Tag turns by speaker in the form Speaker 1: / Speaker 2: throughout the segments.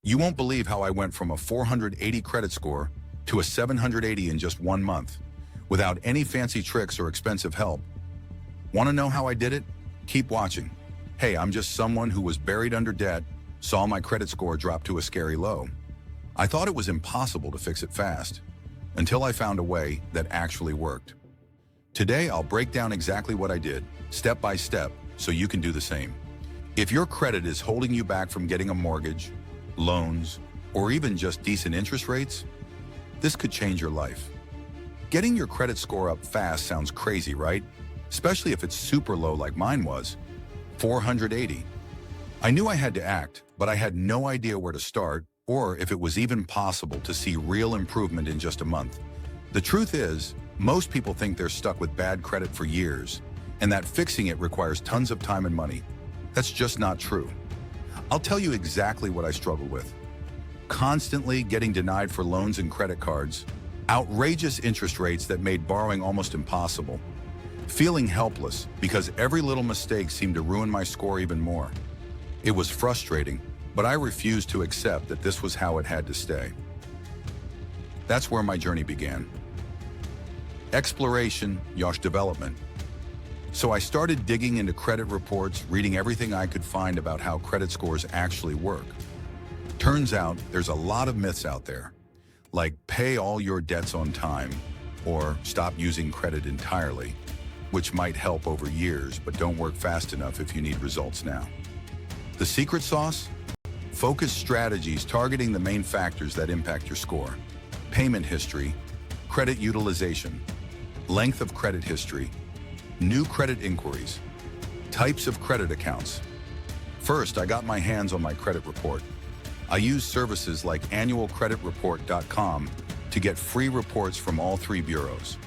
Speaker 1: You won't believe how I went from a 480 credit score to a 780 in just 1 month, without any fancy tricks or expensive help. Want to know how I did it? Keep watching. Hey, I'm just someone who was buried under debt, saw my credit score drop to a scary low. I thought it was impossible to fix it fast, until I found a way that actually worked. Today, I'll break down exactly what I did, step by step, so you can do the same. If your credit is holding you back from getting a mortgage, loans, or even just decent interest rates, this could change your life. Getting your credit score up fast sounds crazy, right? Especially if it's super low like mine was, 480. I knew I had to act, but I had no idea where to start or if it was even possible to see real improvement in just a month. The truth is, most people think they're stuck with bad credit for years, and that fixing it requires tons of time and money. That's just not true. I'll tell you exactly what I struggled with. Constantly getting denied for loans and credit cards, outrageous interest rates that made borrowing almost impossible, feeling helpless because every little mistake seemed to ruin my score even more. It was frustrating, but I refused to accept that this was how it had to stay. That's where my journey began. Exploration, Yosh development. So I started digging into credit reports, reading everything I could find about how credit scores actually work. Turns out there's a lot of myths out there, like pay all your debts on time or stop using credit entirely, which might help over years but don't work fast enough if you need results now. The secret sauce? Focused strategies targeting the main factors that impact your score. Payment history, credit utilization, length of credit history, new credit inquiries, types of credit accounts. First, I got my hands on my credit report. I used services like annualcreditreport.com to get free reports from all 3 bureaus: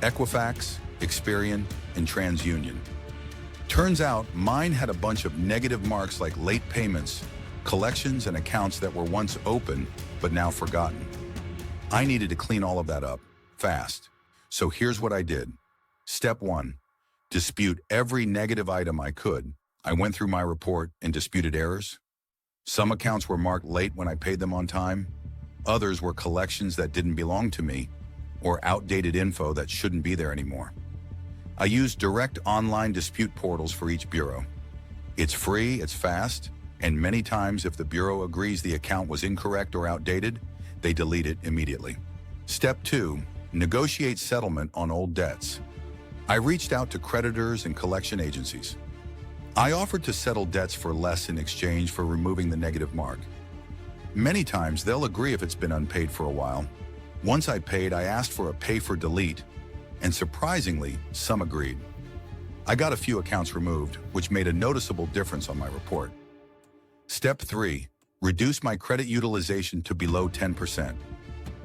Speaker 1: Equifax, Experian, and TransUnion. Turns out mine had a bunch of negative marks like late payments, collections, and accounts that were once open but now forgotten. I needed to clean all of that up fast. So here's what I did. Step 1, dispute every negative item I could. I went through my report and disputed errors. Some accounts were marked late when I paid them on time. Others were collections that didn't belong to me or outdated info that shouldn't be there anymore. I used direct online dispute portals for each bureau. It's free, it's fast, and many times if the bureau agrees the account was incorrect or outdated, they delete it immediately. Step 2, negotiate settlement on old debts. I reached out to creditors and collection agencies. I offered to settle debts for less in exchange for removing the negative mark. Many times they'll agree if it's been unpaid for a while. Once I paid, I asked for a pay for delete, and surprisingly, some agreed. I got a few accounts removed, which made a noticeable difference on my report. Step 3, reduce my credit utilization to below 10%.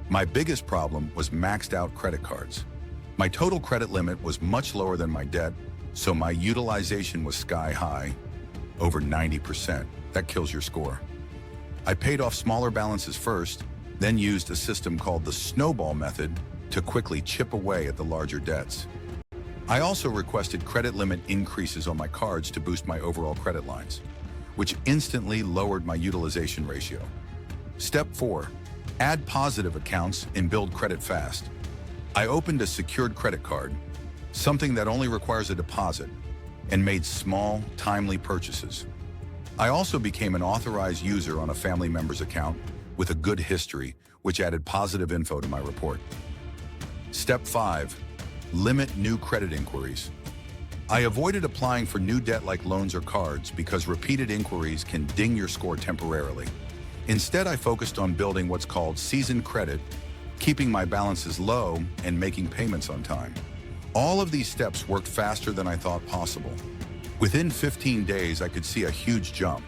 Speaker 1: My biggest problem was maxed out credit cards. My total credit limit was much lower than my debt, so my utilization was sky high, over 90%. That kills your score. I paid off smaller balances first, then used a system called the snowball method to quickly chip away at the larger debts. I also requested credit limit increases on my cards to boost my overall credit lines, which instantly lowered my utilization ratio. Step 4, add positive accounts and build credit fast. I opened a secured credit card, something that only requires a deposit, and made small, timely purchases. I also became an authorized user on a family member's account with a good history, which added positive info to my report. Step 5, limit new credit inquiries. I avoided applying for new debt like loans or cards because repeated inquiries can ding your score temporarily. Instead, I focused on building what's called seasoned credit, keeping my balances low and making payments on time. All of these steps worked faster than I thought possible. Within 15 days, I could see a huge jump.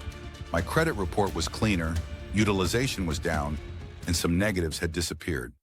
Speaker 1: My credit report was cleaner, utilization was down, and some negatives had disappeared.